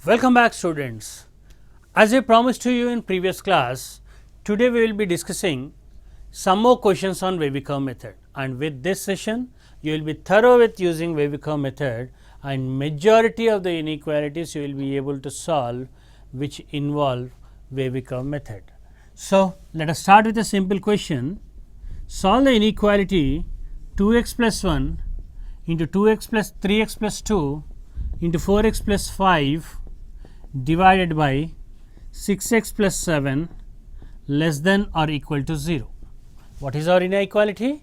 Welcome back, students. As I promised to you in previous class, today we will be discussing some more questions on wavy curve method, and with this session you will be thorough with using wavy curve method, and majority of the inequalities you will be able to solve which involve wavy curve method. So, let us start with a simple question. Solve the inequality 2x plus 1 into 2x plus 3x plus 2 into 4x plus 5 divided by 6x plus 7 less than or equal to 0. What is our inequality?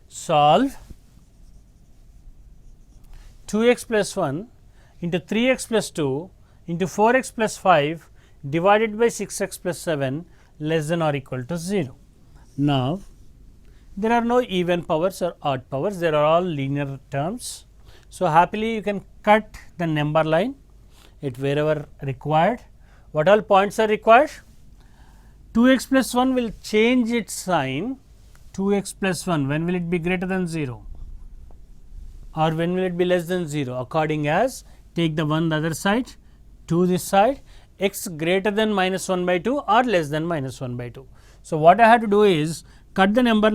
Solve 2x plus 1 into 3x plus 2 into 4x plus 5 divided by 6x plus 7 less than or equal to 0. Now, there are no even powers or odd powers, they are all linear terms. So, happily you can cut the number line it wherever required. What all points are required? 2x plus 1 will change its sign. 2x plus 1, when will it be greater than 0 or when will it be less than 0? According as take the 1 the other side, 2 this side, x greater than minus 1 by 2 or less than minus 1 by 2. So, what I have to do is cut the number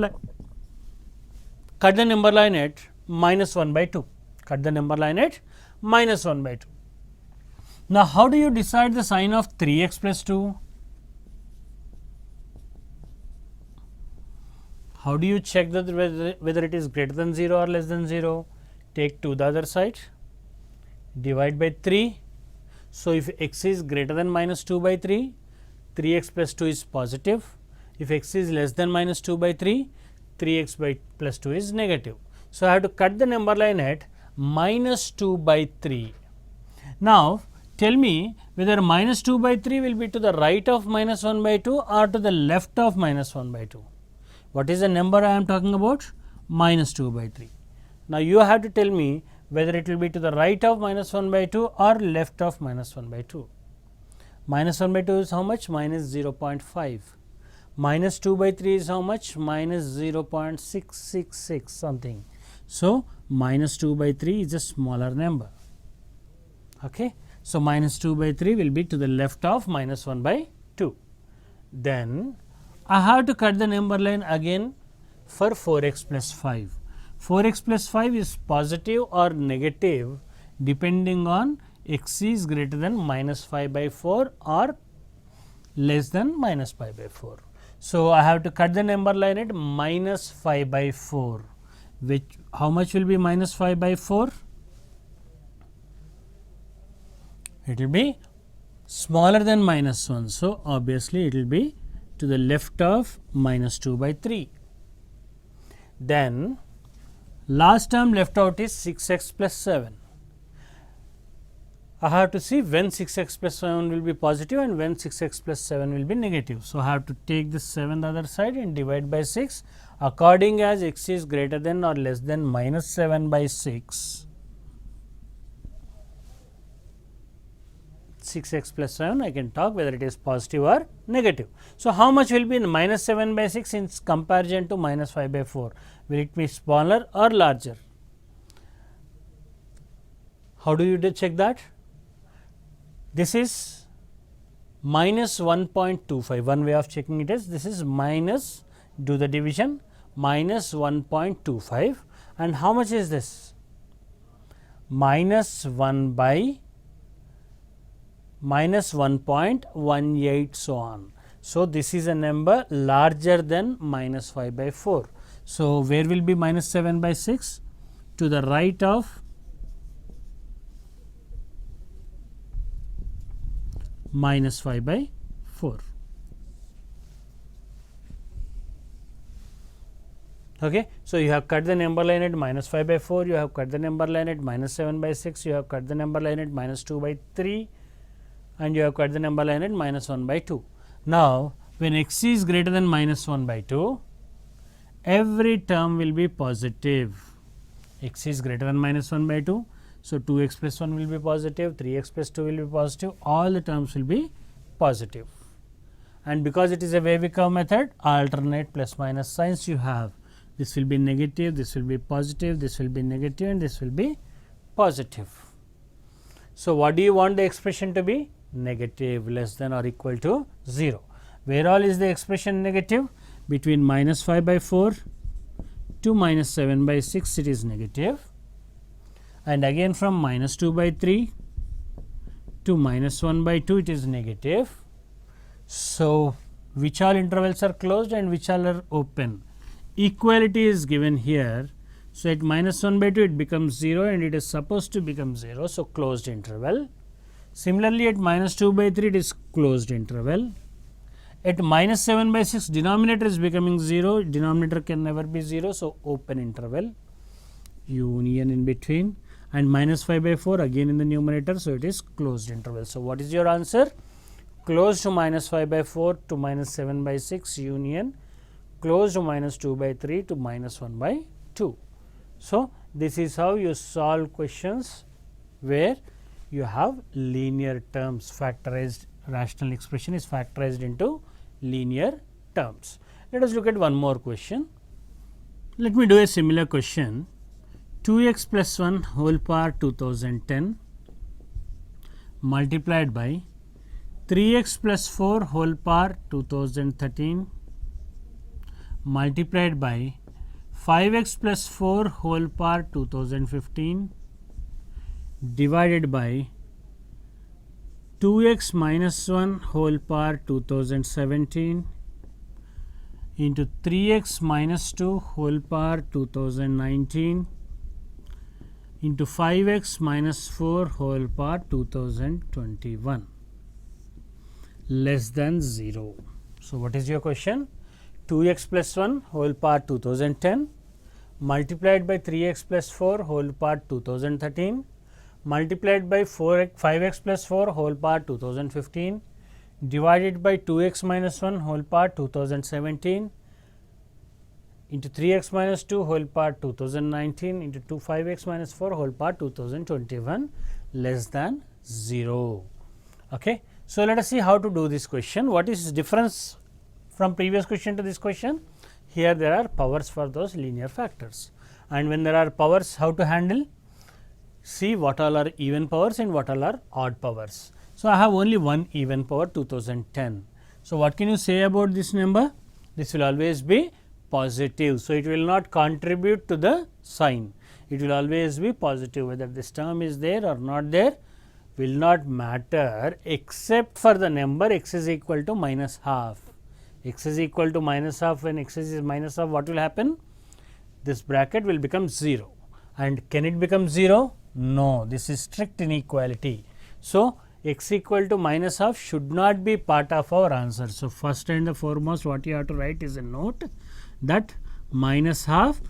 line at minus 1 by 2. Cut the number line at minus 1 by 2. Now, how do you decide the sign of 3x plus 2? How do you check that whether it is greater than 0 or less than 0? Take 2 the other side, divide by 3. So, if x is greater than minus 2 by 3, 3x plus 2 is positive. If x is less than minus 2 by 3, 3x by plus 2 is negative. So, I have to cut the number line at minus 2 by 3. Now, tell me whether minus 2 by 3 will be to the right of minus 1 by 2 or to the left of minus 1 by 2. What is the number I am talking about? Minus 2 by 3. Now, you have to tell me whether it will be to the right of minus 1 by 2 or left of minus 1 by 2. Minus 1 by 2 is how much? Minus 0.5. Minus 2 by 3 is how much? Minus 0.666 something. So, minus 2 by 3 is a smaller number. Okay. So, minus 2 by 3 will be to the left of minus 1 by 2. Then, I have to cut the number line again for 4x plus 5. 4x plus 5 is positive or negative depending on x is greater than minus 5 by 4 or less than minus 5 by 4. So, I have to cut the number line at minus 5 by 4, which how much will be minus 5 by 4? It will be smaller than minus 1. So, obviously, it will be to the left of minus 2 by 3. Then, last term left out is 6x plus 7. I have to see when 6x plus 7 will be positive and when 6x plus 7 will be negative. So, I have to take this 7 the other side and divide by 6 according as x is greater than or less than minus 7 by 6. 6x plus 7 I can talk whether it is positive or negative. So, how much will be in minus 7 by 6 in comparison to minus 5 by 4? Will it be smaller or larger? How do you check that? This is minus 1.25. One way of checking it is this is minus, do the division, minus 1.25 and how much is this? Minus 1 by minus 1.18 so on. So, this is a number larger than minus 5 by 4. So, where will be minus 7 by 6? To the right of minus 5 by 4. Okay. So, you have cut the number line at minus 5 by 4, you have cut the number line at minus 7 by 6, you have cut the number line at minus 2 by 3 and you have cut the number line at minus 1 by 2. Now, when x is greater than minus 1 by 2, every term will be positive. X is greater than minus 1 by 2. So, 2x plus 1 will be positive, 3x plus 2 will be positive, all the terms will be positive. And because it is a wavy curve method, alternate plus minus signs you have. This will be negative, this will be positive, this will be negative and this will be positive. So, what do you want the expression to be? Negative, less than or equal to 0. Where all is the expression negative? Between minus 5 by 4 to minus 7 by 6 it is negative, and again from minus 2 by 3 to minus 1 by 2 it is negative. So, which all intervals are closed and which all are open? Equality is given here. So, at minus 1 by 2 it becomes 0 and it is supposed to become 0. So, closed interval. Similarly, at minus 2 by 3 it is closed interval. At minus 7 by 6 denominator is becoming 0, denominator can never be 0. So, open interval, union in between, and minus 5 by 4 again in the numerator. So, it is closed interval. So, what is your answer? Close to minus 5 by 4 to minus 7 by 6 union, close to minus 2 by 3 to minus 1 by 2. So, this is how you solve questions where you have linear terms, factorized rational expression is factorized into linear terms. Let us look at one more question. Let me do a similar question. 2x plus 1 whole power 2010 multiplied by 3x plus 4 whole power 2013 multiplied by 5x plus 4 whole power 2015 divided by 2x minus 1 whole power 2017 into 3x minus 2 whole power 2019 into 5x minus 4 whole power 2021 less than 0. So, what is your question? 2x plus 1 whole power 2010 multiplied by 3x plus 4 whole power 2013 multiplied by 5x plus 4 whole power 2015 divided by 2x minus 1 whole power 2017 into 3x minus 2 whole power 2019 into 5x minus 4 whole power 2021 less than 0. Okay. So, let us see how to do this question. What is difference from previous question to this question? Here there are powers for those linear factors, and when there are powers, how to handle? See what all are even powers and what all are odd powers. So, I have only one even power 2010. So, what can you say about this number? This will always be positive. So, it will not contribute to the sign. It will always be positive, whether this term is there or not there will not matter, except for the number x is equal to minus half. X is equal to minus half. When x is minus half, what will happen? This bracket will become 0. And can it become 0? No, this is strict inequality. So, x equal to minus half should not be part of our answer. So, first and the foremost what you have to write is a note that minus half,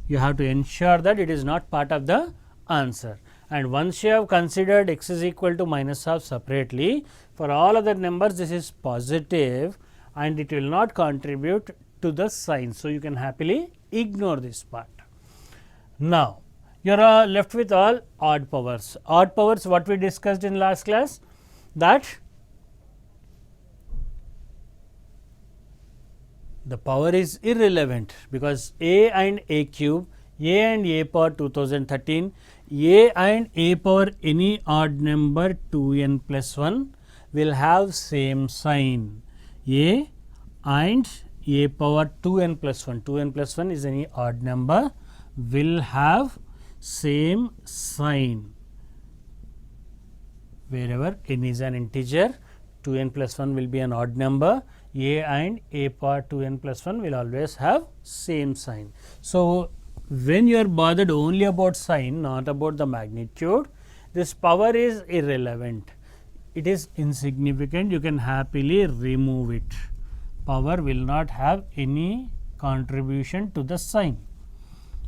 you have to ensure that it is not part of the answer. And once you have considered x is equal to minus half separately, for all other numbers this is positive and it will not contribute to the sign. So, you can happily ignore this part. Now, you are left with all odd powers. Odd powers, what we discussed in last class, that the power is irrelevant, because a and a cube, a and a power 2013, a and a power any odd number 2n plus 1 will have same sign. A and a power 2n plus 1, 2n plus 1 is any odd number, will have same sign. Wherever n is an integer, 2n plus 1 will be an odd number, a and a power 2n plus 1 will always have same sign. So, when you are bothered only about sign, not about the magnitude, this power is irrelevant. It is insignificant, you can happily remove it. Power will not have any contribution to the sign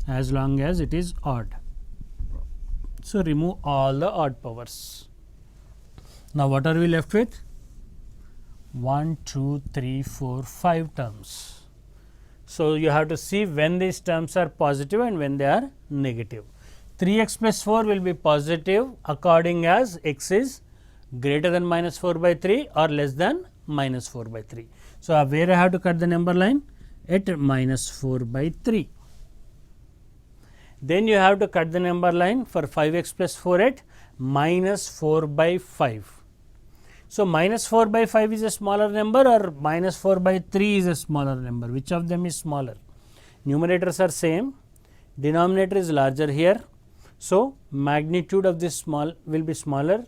as long as it is odd. So, remove all the odd powers. Now, what are we left with? 1, 2, 3, 4, 5 terms. So, you have to see when these terms are positive and when they are negative. 3x plus 4 will be positive according as x is greater than minus 4 by 3 or less than minus 4 by 3. So, where I have to cut the number line? At minus 4 by 3. Then you have to cut the number line for 5x plus 4 at minus 4 by 5. So, minus 4 by 5 is a smaller number or minus 4 by 3 is a smaller number, which of them is smaller? Numerators are same, denominator is larger here. So, magnitude of this small will be smaller,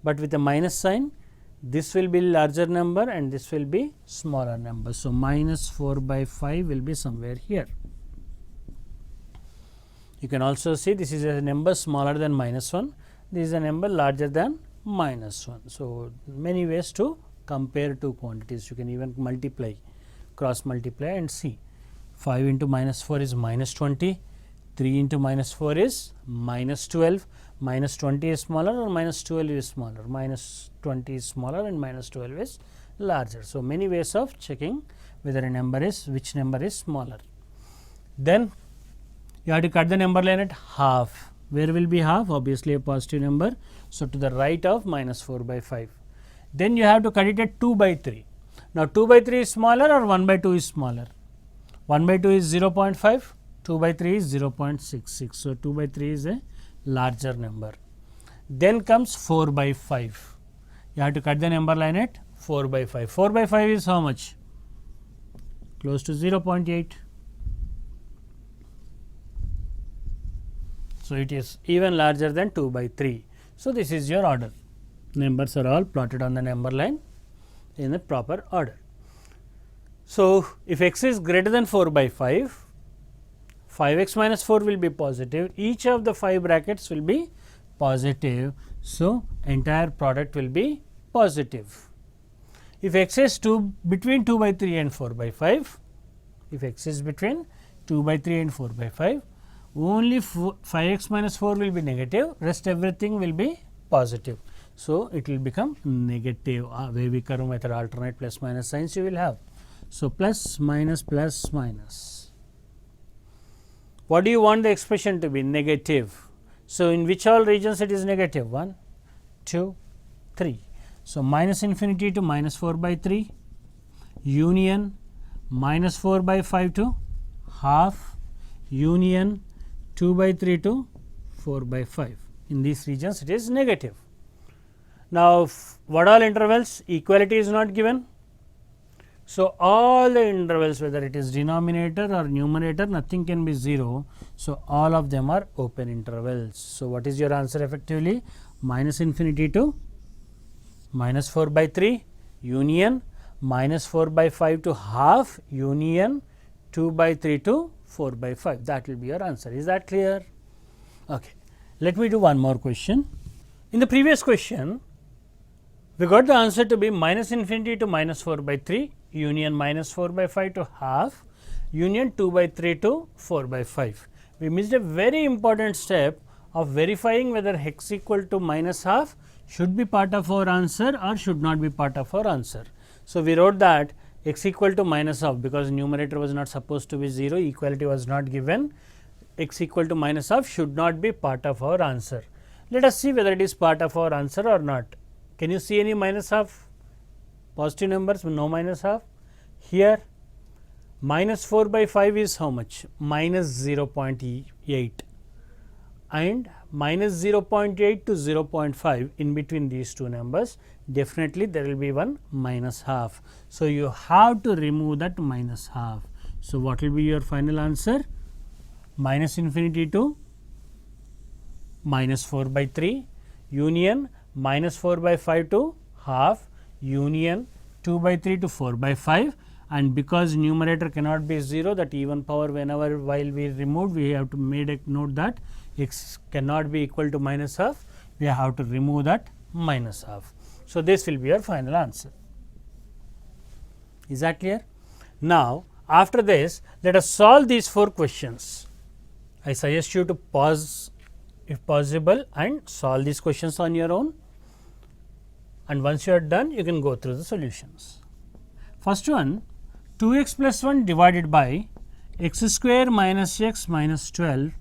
but with a minus sign, this will be larger number and this will be smaller number. So, minus 4 by 5 will be somewhere here. You can also see this is a number smaller than minus 1, this is a number larger than minus 1. So, many ways to compare two quantities. You can even multiply, cross multiply and see. 5 into minus 4 is minus 20, 3 into minus 4 is minus 12, minus 20 is smaller or minus 12 is smaller, minus 20 is smaller and minus 12 is larger. So, many ways of checking whether a number is, which number is smaller. Then you have to cut the number line at half. Where will be half? Obviously a positive number. So, to the right of minus 4 by 5. Then you have to cut it at 2 by 3. Now, 2 by 3 is smaller or 1 by 2 is smaller? 1 by 2 is 0.5, 2 by 3 is 0.66. So, 2 by 3 is a larger number. Then comes 4 by 5. You have to cut the number line at 4 by 5. 4 by 5 is how much? Close to 0.8. So, it is even larger than 2 by 3. So, this is your order. Numbers are all plotted on the number line in the proper order. So, if x is greater than 4 by 5, 5x minus 4 will be positive. Each of the 5 brackets will be positive. So, entire product will be positive. If x is between 2 by 3 and 4 by 5, if x is between 2 by 3 and 4 by 5, only 5x minus 4 will be negative, rest everything will be positive. So, it will become negative. Wavy-Curve method, alternate plus minus signs you will have. So, plus minus plus minus. What do you want the expression to be? Negative. So, in which all regions it is negative? 1, 2, 3. So, minus infinity to minus 4 by 3, union minus 4 by 5 to half, union 2 by 3 to 4 by 5. In these regions it is negative. Now, what all intervals? Equality is not given. So, all the intervals, whether it is denominator or numerator, nothing can be 0. So, all of them are open intervals. So, what is your answer effectively? Minus infinity to minus 4 by 3, union minus 4 by 5 to half, union 2 by 3 to 4 by 5. That will be your answer. Is that clear? Okay. Let me do one more question. In the previous question, we got the answer to be minus infinity to minus 4 by 3, union minus 4 by 5 to half, union 2 by 3 to 4 by 5. We missed a very important step of verifying whether x equal to minus half should be part of our answer or should not be part of our answer. So, we wrote that x equal to minus half, because numerator was not supposed to be 0, equality was not given, x equal to minus half should not be part of our answer. Let us see whether it is part of our answer or not. Can you see any minus half? Positive numbers, no minus half. Here minus 4 by 5 is how much? Minus 0.8, and minus 0.8 to 0.5, in between these two numbers definitely there will be one minus half. So, you have to remove that minus half. So, what will be your final answer? Minus infinity to minus 4 by 3, union minus 4 by 5 to half, union 2 by 3 to 4 by 5, and because numerator cannot be 0, that even power whenever while we removed, we have to made a note that x cannot be equal to minus half, we have to remove that minus half. So, this will be your final answer. Is that clear? Now, after this, let us solve these 4 questions. I suggest you to pause if possible and solve these questions on your own, and once you are done, you can go through the solutions. First one, 2x plus 1 divided by x square minus x minus 12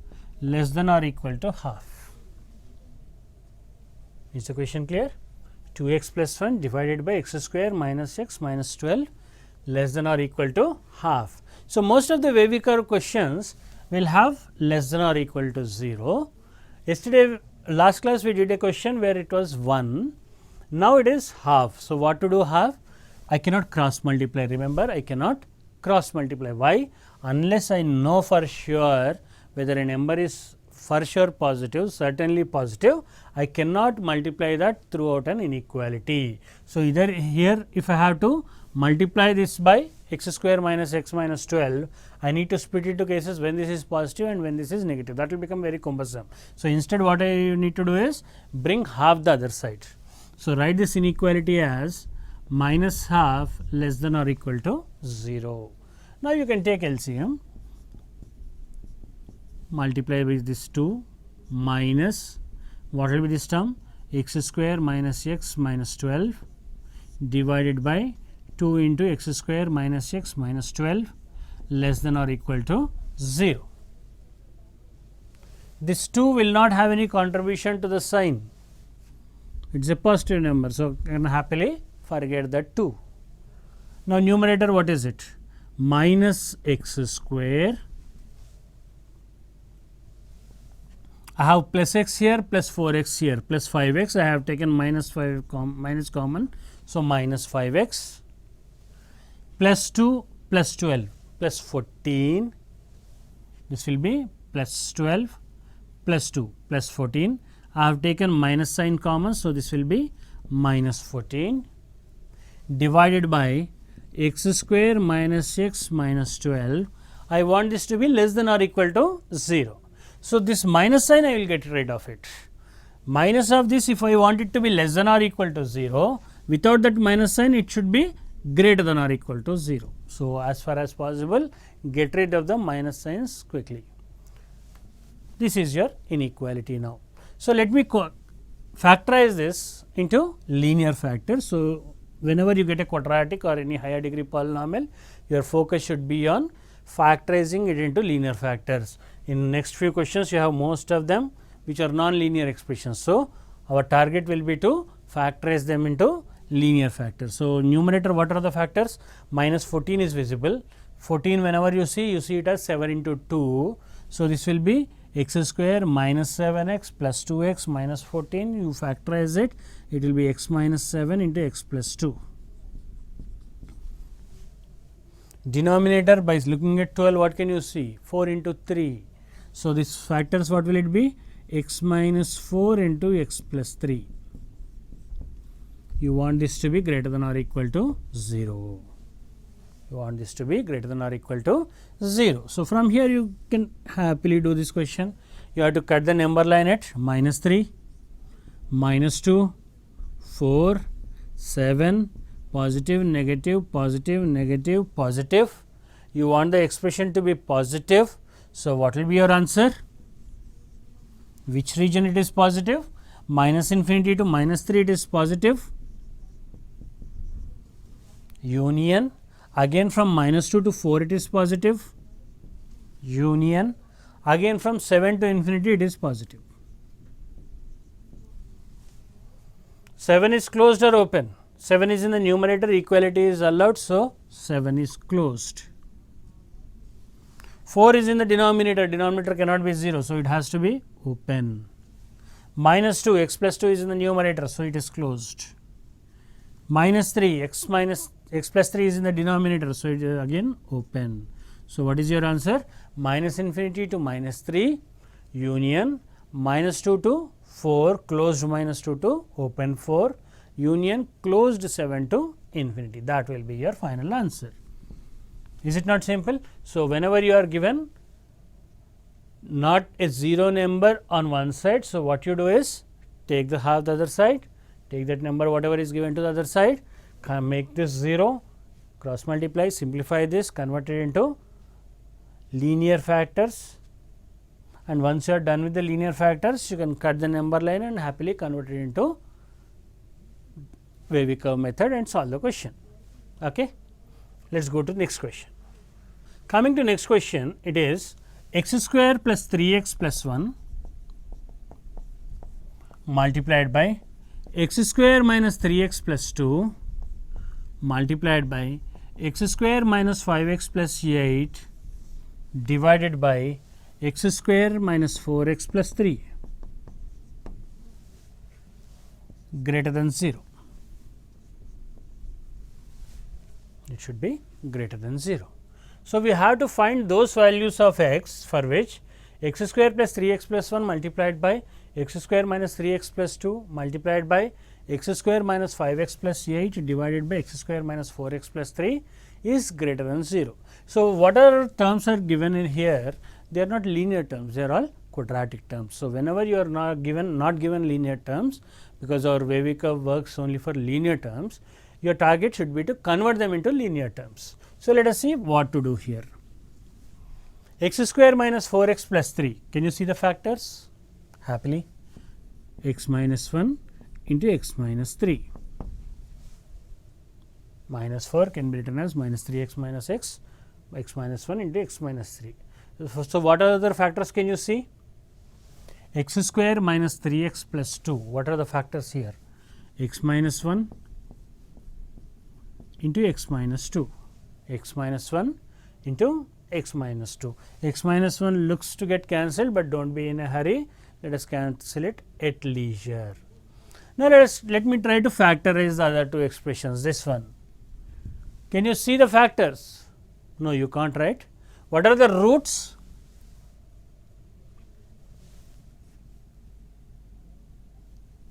less than or equal to half. Is the question clear? 2x plus 1 divided by x square minus x minus 12 less than or equal to half. So, most of the Wavy-Curve questions will have less than or equal to 0. Yesterday last class we did a question where it was 1, now it is half. So, what to do half? I cannot cross multiply, remember I cannot cross multiply. Why? Unless I know for sure whether a number is for sure positive, certainly positive, I cannot multiply that throughout an inequality. So, either here if I have to multiply this by x square minus x minus 12, I need to split it to cases when this is positive and when this is negative, that will become very cumbersome. So, instead what I need to do is bring half the other side. So, write this inequality as minus half less than or equal to 0. Now, you can take LCM, multiply with this 2 minus what will be this term, x square minus x minus 12 divided by 2 into x square minus x minus 12 less than or equal to 0. This 2 will not have any contribution to the sign, it is a positive number. So, can happily forget that 2. Now, numerator what is it? Minus x square, I have plus x here, plus 4x here, plus 5x, I have taken minus 5 minus common. So, minus 5x plus 2 plus 12 plus 14, this will be plus 12 plus 2 plus 14. I have taken minus sign common. So, this will be minus 14 divided by x square minus x minus 12. I want this to be less than or equal to 0. So, this minus sign I will get rid of it. Minus of this, if I want it to be less than or equal to 0, without that minus sign it should be greater than or equal to 0. So, as far as possible get rid of the minus signs quickly. This is your inequality now. So, let me factorize this into linear factors. So, whenever you get a quadratic or any higher degree polynomial, your focus should be on factorizing it into linear factors. In next few questions you have most of them which are non-linear expressions. So, our target will be to factorize them into linear factors. So, numerator what are the factors? Minus 14 is visible, 14 whenever you see it as 7 into 2. So, this will be x square minus 7x plus 2x minus 14, you factorize it, it will be x minus 7 into x plus 2. Denominator by looking at 12 what can you see? 4 into 3. So, this factors what will it be? X minus 4 into x plus 3. You want this to be greater than or equal to 0. You want this to be greater than or equal to 0. So, from here you can happily do this question. You have to cut the number line at minus 3, minus 2, 4, 7, positive, negative, positive, negative, positive. You want the expression to be positive. So, what will be your answer? Which region it is positive? Minus infinity to minus 3 it is positive. Union, again from minus 2 to 4 it is positive. Union, again from 7 to infinity it is positive. 7 is closed or open? 7 is in the numerator, equality is allowed. So, 7 is closed. 4 is in the denominator, denominator cannot be 0. So, it has to be open. Minus 2, x plus 2 is in the numerator. So, it is closed. Minus 3, x plus 3 is in the denominator. So, it is again open. So, what is your answer? Minus infinity to minus 3 union, minus 2 to 4, closed minus 2 to open 4, union closed 7 to infinity. That will be your final answer. Is it not simple? So, whenever you are given not a 0 number on one side, so what you do is take the half the other side, take that number whatever is given to the other side, make this 0, cross multiply, simplify this, convert it into linear factors, and once you are done with the linear factors, you can cut the number line and happily convert it into wavy curve method and solve the question. Okay. Let us go to the next question. Coming to next question, it is x square plus 3x plus 1 multiplied by x square minus 3x plus 2 multiplied by x square minus 5x plus 8 divided by x square minus 4x plus 3. greater than 0. It should be greater than 0. So, we have to find those values of x for which x square plus 3x plus 1 multiplied by x square minus 3x plus 2 multiplied by x square minus 5x plus 8 divided by x square minus 4x plus 3 is greater than 0. So, whatever terms are given in here, they are not linear terms, they are all quadratic terms. So, whenever you are not given linear terms, because our wavy curve works only for linear terms, your target should be to convert them into linear terms. So, let us see what to do here. X square minus 4x plus 3, can you see the factors? Happily, x minus 1 into x minus 3, minus 4 can be written as minus 3x minus x minus 1 into x minus 3. So, what other factors can you see? X square minus 3x plus 2, what are the factors here? X minus 1 into x minus 2, x minus 1 into x minus 2. X minus 1 looks to get cancelled, but do not be in a hurry, let us cancel it at leisure. Now, let me try to factorize the other two expressions. This one, can you see the factors? No, you can't, right? What are the roots?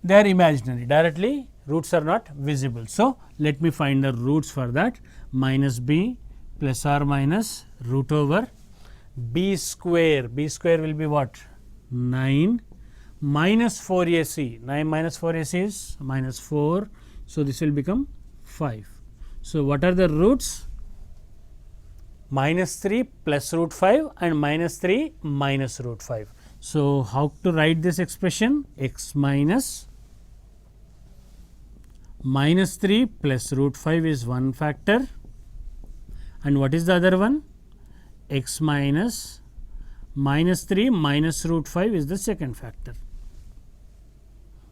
They are imaginary, directly roots are not visible. So, let me find the roots for that. Minus b plus or minus root over b square will be what? 9 minus 4ac, 9 minus 4ac is minus 4. So, this will become 5. So, what are the roots? Minus 3 plus root 5 and minus 3 minus root 5. So, how to write this expression? X minus 3 plus root 5 is one factor, and what is the other one? X minus 3 minus root 5 is the second factor.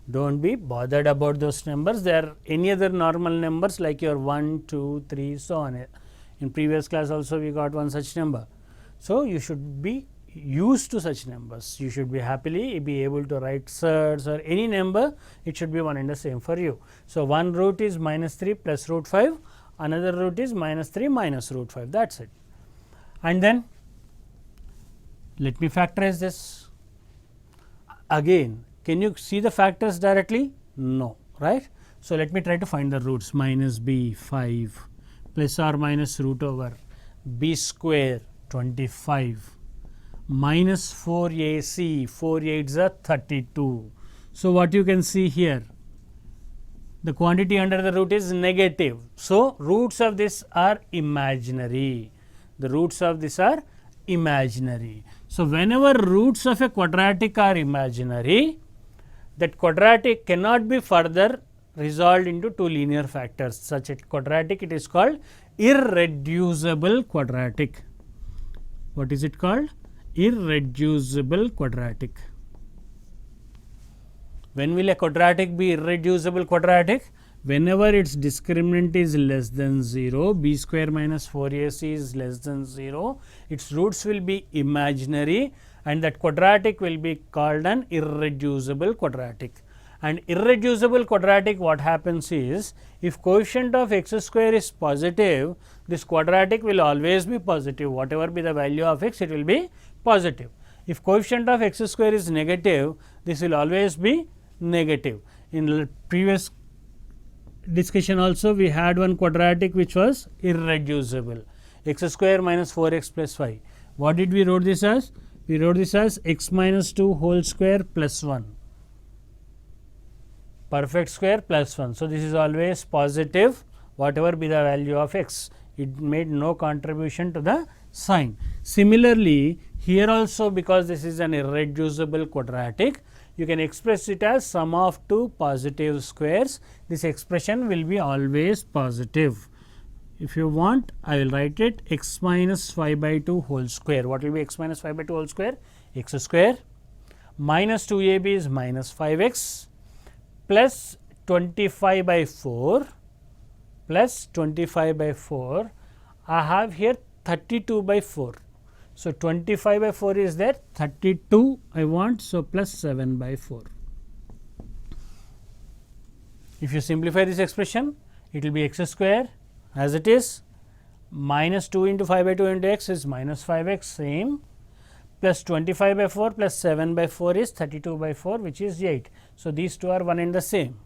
Do not be bothered about those numbers, they are any other normal numbers like your 1, 2, 3, so on. In previous class also we got one such number. So, you should be used to such numbers, you should be happily be able to write surds or any number, it should be one and the same for you. So, one root is minus 3 plus root 5, another root is minus 3 minus root 5, that is it. And then let me factorize this again. Can you see the factors directly? No, right. So, let me try to find the roots. Minus b 5 plus or minus root over b square 25 minus 4ac, 4 8s are 32. So, what you can see here, the quantity under the root is negative. So, roots of this are imaginary, the roots of this are imaginary. So, whenever roots of a quadratic are imaginary, that quadratic cannot be further resolved into two linear factors. Such a quadratic, it is called irreducible quadratic. What is it called? Irreducible quadratic. When will a quadratic be irreducible quadratic? Whenever its discriminant is less than 0, b square minus 4ac is less than 0, its roots will be imaginary, and that quadratic will be called an irreducible quadratic. And irreducible quadratic, what happens is, if coefficient of x square is positive, this quadratic will always be positive, whatever be the value of x, it will be positive. If coefficient of x square is negative, this will always be negative. In the previous discussion also, we had one quadratic which was irreducible, x square minus 4x plus 5. What did we wrote this as? We wrote this as x minus 2 whole square plus 1, perfect square plus 1. So, this is always positive, whatever be the value of x, it made no contribution to the sign. Similarly, here also, because this is an irreducible quadratic, you can express it as sum of two positive squares. This expression will be always positive. If you want, I will write it x minus 5 by 2 whole square. What will be x minus 5 by 2 whole square? X square minus 2ab is minus 5x plus 25 by 4 plus 25 by 4. I have here 32 by 4. So, 25 by 4 is there, 32 I want. So, plus 7 by 4. If you simplify this expression, it will be x square as it is, minus 2 into 5 by 2 into x is minus 5 x same, plus 25 by 4 plus 7 by 4 is 32 by 4, which is 8. So, these two are one and the same.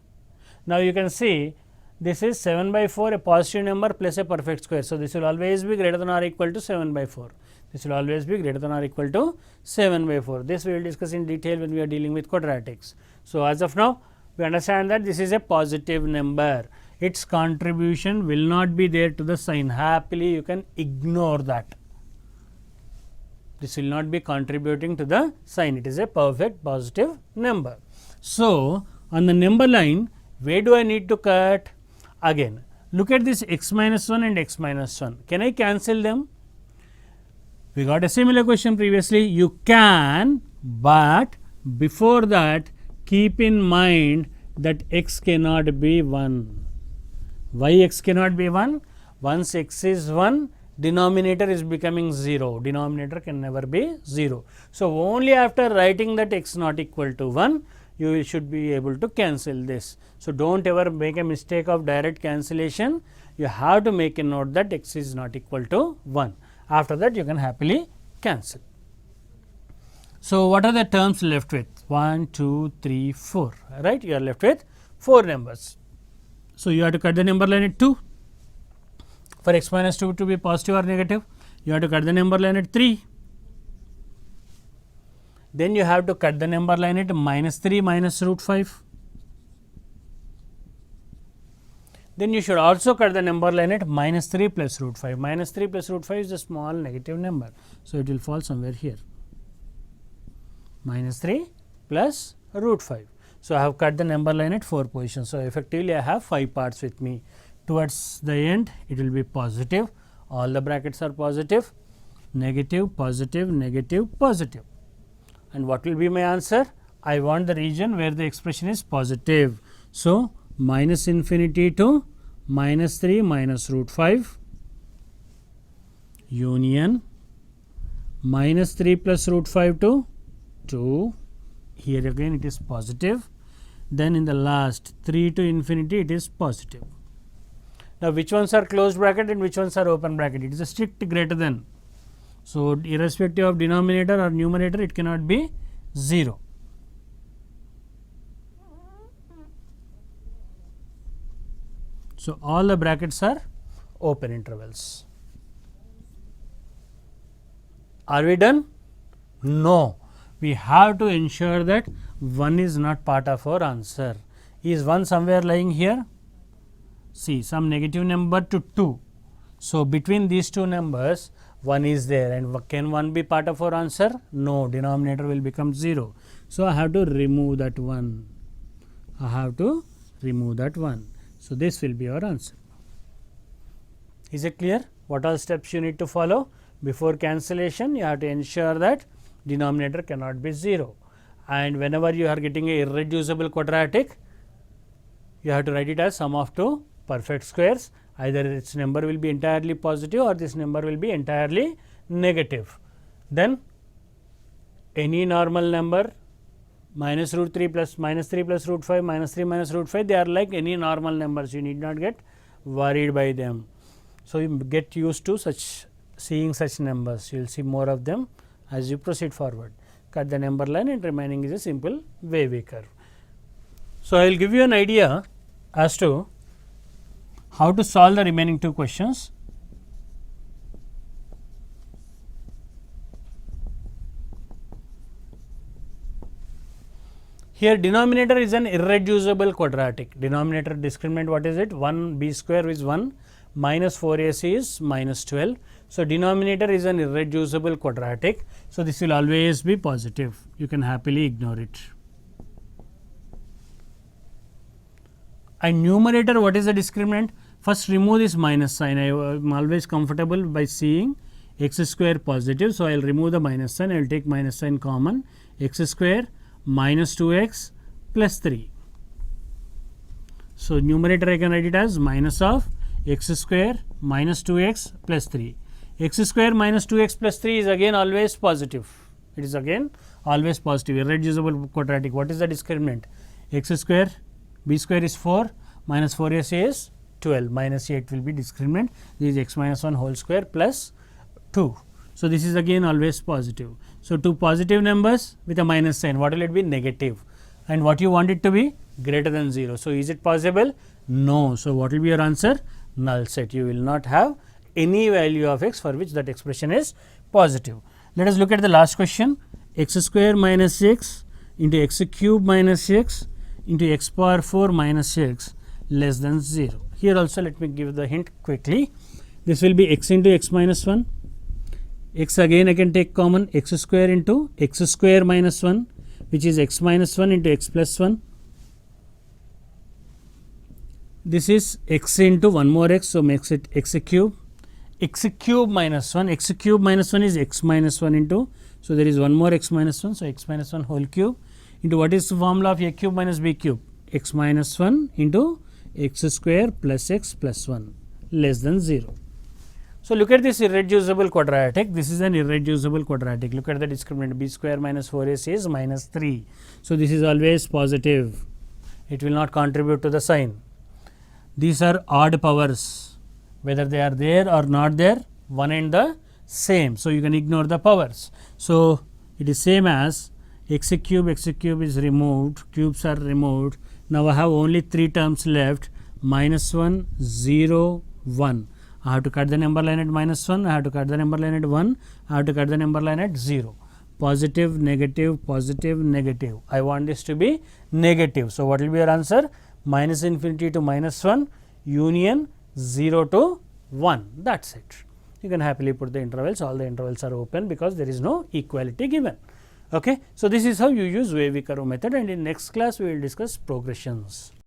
Now, you can see this is 7 by 4, a positive number plus a perfect square. So, this will always be greater than or equal to 7 by 4. This will always be greater than or equal to 7 by 4. This we will discuss in detail when we are dealing with quadratics. So, as of now, we understand that this is a positive number. Its contribution will not be there to the sign. Happily, you can ignore that. This will not be contributing to the sign. It is a perfect positive number. So, on the number line, where do I need to cut? Again, look at this x minus 1 and x minus 1. Can I cancel them? We got a similar question previously. You can, but before that, keep in mind that x cannot be 1. Why x cannot be 1? Once x is 1, denominator is becoming 0. Denominator can never be 0. So, only after writing that x not equal to 1, you should be able to cancel this. So, do not ever make a mistake of direct cancellation. You have to make a note that x is not equal to 1. After that, you can happily cancel. So, what are the terms left with? 1, 2, 3, 4, right? You are left with 4 numbers. So, you have to cut the number line at 2. For x minus 2 to be positive or negative, you have to cut the number line at 3. Then you have to cut the number line at minus 3 minus root 5. Then you should also cut the number line at minus 3 plus root 5. Minus 3 plus root 5 is a small negative number. So, it will fall somewhere here. Minus 3 plus root 5. So, I have cut the number line at 4 positions. So, effectively I have 5 parts with me. Towards the end, it will be positive. All the brackets are positive, negative, positive, negative, positive. And what will be my answer? I want the region where the expression is positive. So, minus infinity to minus 3 minus root 5 union minus 3 plus root 5 to 2. Here again it is positive. Then in the last 3 to infinity it is positive. Now, which ones are closed bracket and which ones are open bracket? It is a strict greater than. So, irrespective of denominator or numerator, it cannot be 0. So, all the brackets are open intervals. Are we done? No. We have to ensure that 1 is not part of our answer. Is 1 somewhere lying here? See, some negative number to 2. So, between these two numbers, 1 is there, and can 1 be part of our answer? No, denominator will become 0. So, I have to remove that 1. I have to remove that 1. So, this will be our answer. Is it clear? What all steps you need to follow? Before cancellation, you have to ensure that denominator cannot be 0. And whenever you are getting a irreducible quadratic, you have to write it as sum of two perfect squares. Either its number will be entirely positive or this number will be entirely negative. Then any normal number minus root 3 plus minus 3 plus root 5 minus 3 minus root 5, they are like any normal numbers. You need not get worried by them. So, you get used to seeing such numbers. You will see more of them as you proceed forward. Cut the number line and remaining is a simple wavy curve. So, I will give you an idea as to how to solve the remaining two questions. Here denominator is an irreducible quadratic. Denominator discriminant, what is it? 1 b square is 1 minus 4 ac is minus 12. So, denominator is an irreducible quadratic. So, this will always be positive. You can happily ignore it. And numerator, what is the discriminant? First remove this minus sign. I am always comfortable by seeing x square positive. So, I will remove the minus sign. I will take minus sign common. X square minus 2x plus 3. So, numerator I can write it as minus of x square minus 2x plus 3. X square minus 2x plus 3 is again always positive. It is again always positive, irreducible quadratic. What is the discriminant? X square, b square is 4 minus 4ac is 12, minus 8 will be discriminant. This is x minus 1 whole square plus 2. So, this is again always positive. So, two positive numbers with a minus sign, what will it be? Negative. And what you want it to be? Greater than 0. So, is it possible? No. So, what will be your answer? Null set. You will not have any value of x for which that expression is positive. Let us look at the last question. X square minus x into x cube minus x into x power 4 minus x less than 0. Here also let me give the hint quickly. This will be x into x minus 1. X again I can take common, x square into x square minus 1, which is x minus 1 into x plus 1. This is x into one more x, so makes it x cube. X cube minus 1, x cube minus 1 is x minus 1 into, so there is one more x minus 1, so x minus 1 whole cube into what is the formula of a cube minus b cube? X minus 1 into x square plus x plus 1 less than 0. So, look at this irreducible quadratic. This is an irreducible quadratic. Look at the discriminant, b square minus 4ac is minus 3. So, this is always positive. It will not contribute to the sign. These are odd powers, whether they are there or not there, one and the same. So, you can ignore the powers. So, it is same as x cube is removed, cubes are removed. Now, I have only 3 terms left, minus 1, 0, 1. I have to cut the number line at minus 1, I have to cut the number line at 1, I have to cut the number line at 0. Positive, negative, positive, negative. I want this to be negative. So, what will be your answer? Minus infinity to minus 1, union 0 to 1. That is it. You can happily put the intervals, all the intervals are open because there is no equality given. Okay. So, this is how you use Wavy curve method, and in next class we will discuss progressions.